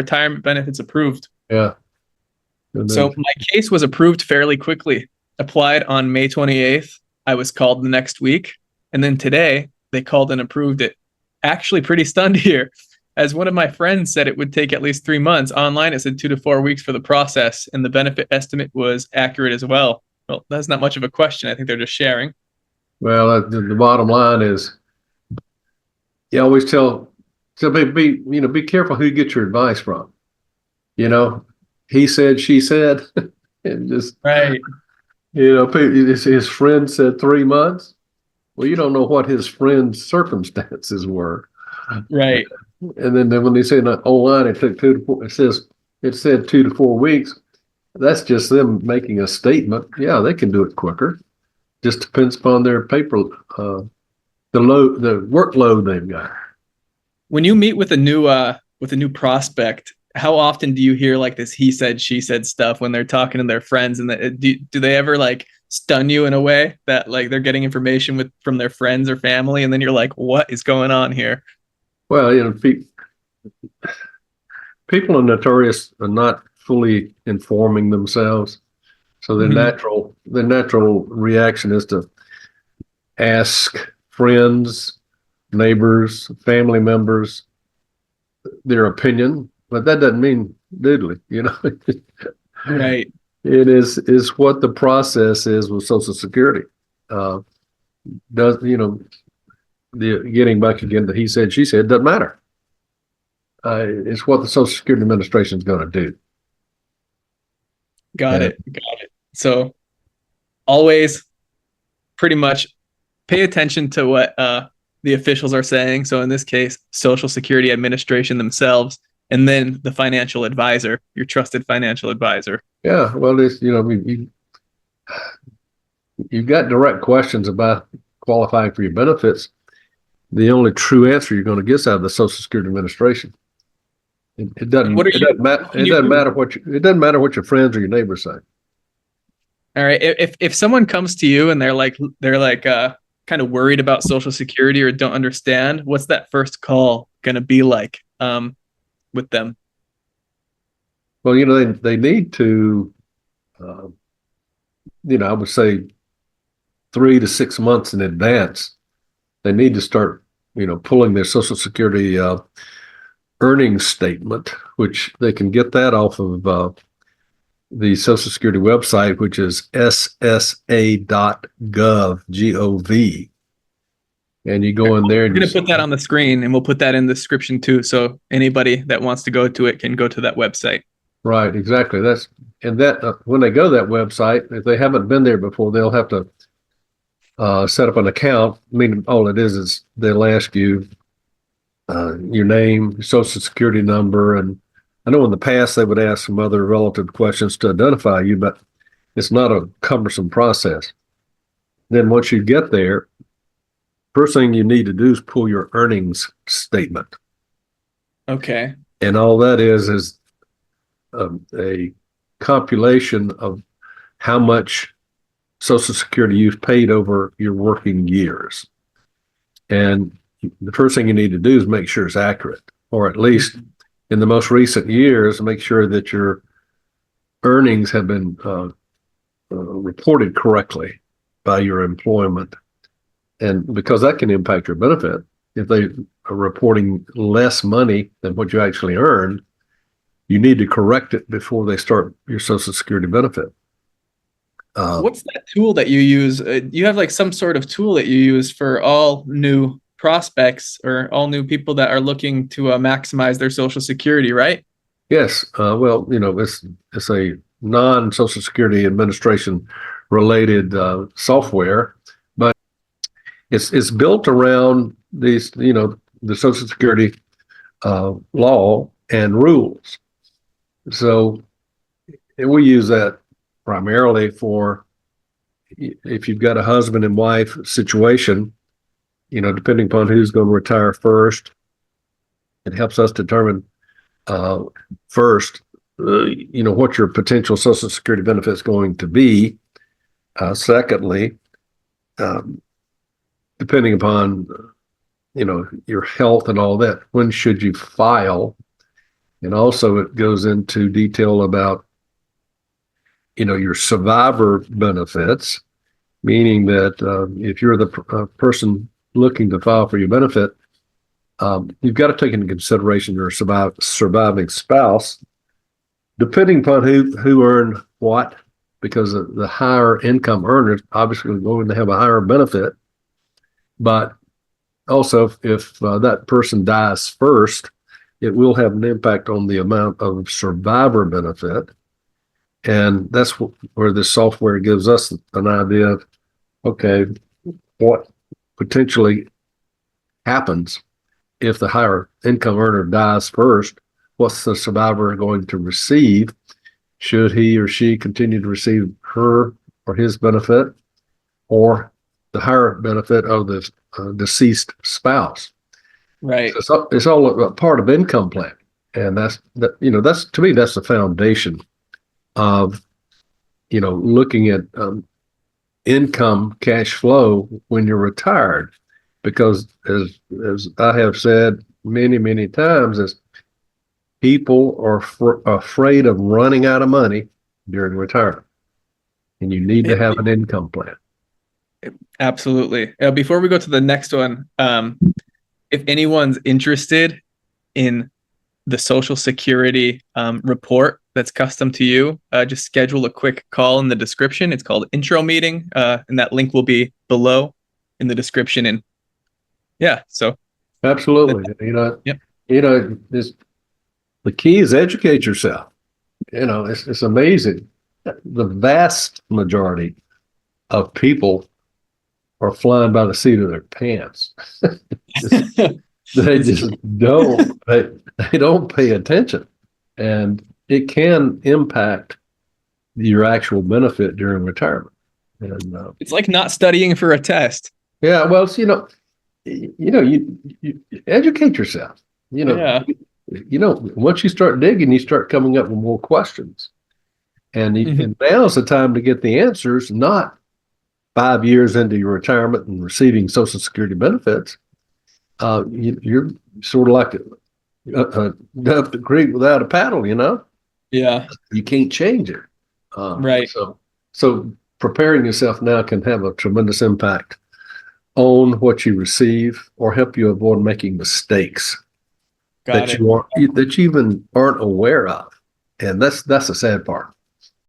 retirement benefits approved. Yeah. And then, So my case was approved fairly quickly. Applied on May 28th. I was called the next week. And then today they called and approved it. Actually, pretty stunned here. As one of my friends said, it would take at least 3 months. Online, it said 2 to 4 weeks for the process, and the benefit estimate was accurate as well. Well, that's not much of a question. I think they're just sharing. well, the bottom line is, you always tell, so be careful who you get your advice from. You know, he said, she said, and just, Right. his friend said 3 months. Well, you don't know what his friend's circumstances were. Right. And then when they say online, it took 2 to 4, it said 2 to 4 weeks. That's just them making a statement. Yeah, they can do it quicker. Just depends upon their the workload they've got. When you meet with a new prospect, how often do you hear like this he said, she said stuff when they're talking to their friends? And do they ever like stun you in a way that like they're getting information from their friends or family, and then you're like, what is going on here? Well, people are notorious for not fully informing themselves. So the natural reaction is to ask friends, neighbors, family members their opinion, but that doesn't mean doodly, Right. It is what the process is with Social Security. Does the getting back again to he said, she said, doesn't matter. It's what the Social Security Administration is going to do. Got it. Got it. So always pretty much pay attention to what the officials are saying. So in this case, Social Security Administration themselves, and then the financial advisor, your trusted financial advisor. Yeah, well, you've got direct questions about qualifying for your benefits. The only true answer you're going to get out of the Social Security Administration. It doesn't matter what your friends or your neighbors say. All right. If someone comes to you and they're like kind of worried about Social Security or don't understand, what's that first call going to be like with them? Well, they need to, I would say 3 to 6 months in advance, they need to start, pulling their Social Security earnings statement, which they can get that off of the Social Security website, which is ssa.gov, G-O-V. And you go in there. We're going to put that on the screen, and we'll put that in the description too. So anybody that wants to go to it can go to that website. Right, exactly. When they go to that website, if they haven't been there before, they'll have to set up an account. I mean, all it is they'll ask you your name, your Social Security number, and I know in the past they would ask some other relative questions to identify you, but it's not a cumbersome process. Then once you get there, first thing you need to do is pull your earnings statement. Okay. And all that is a compilation of how much Social Security you've paid over your working years. And the first thing you need to do is make sure it's accurate, or at least in the most recent years, make sure that your earnings have been reported correctly by your employment. And because that can impact your benefit, if they are reporting less money than what you actually earned, you need to correct it before they start your Social Security benefit. What's that tool that you use? You have like some sort of tool that you use for all new prospects or all new people that are looking to maximize their Social Security, right? Yes. Well, it's a non-Social Security Administration related software, but it's built around these, the Social Security law and rules. So we use that primarily for if you've got a husband and wife situation, depending upon who's going to retire first. It helps us determine first, what your potential Social Security benefit is going to be. Secondly, depending upon, your health and all that, when should you file? And also it goes into detail about, your survivor benefits, meaning that if you're the person looking to file for your benefit, you've got to take into consideration your surviving spouse, depending upon who earned what, because the higher income earners obviously are going to have a higher benefit. But also, if that person dies first, it will have an impact on the amount of survivor benefit. And that's where this software gives us an idea of, okay, what potentially happens if the higher income earner dies first. What's the survivor going to receive? Should he or she continue to receive her or his benefit, or the higher benefit of the deceased spouse? Right. It's all a part of income planning, and that's to me that's the foundation of looking at income cash flow when you're retired, because as I have said many times, is people are afraid of running out of money during retirement, and you need to have an income plan. Absolutely. Before we go to the next one, if anyone's interested in the Social Security report that's custom to you, just schedule a quick call in the description. It's called Intro Meeting, and that link will be below in the description. And yeah, so Absolutely, yep. The key is educate yourself. It's amazing. The vast majority of people are flying by the seat of their pants. They just don't. They don't pay attention, and it can impact your actual benefit during retirement. And It's like not studying for a test. yeah, well, it's, you educate yourself. Yeah. Once you start digging, you start coming up with more questions, and and now's the time to get the answers, not 5 years into your retirement and receiving Social Security benefits. You're sort of like up the creek without a paddle. Yeah. You can't change it. Right. So preparing yourself now can have a tremendous impact on what you receive, or help you avoid making mistakes Got that it. you even aren't aware of. And that's the sad part.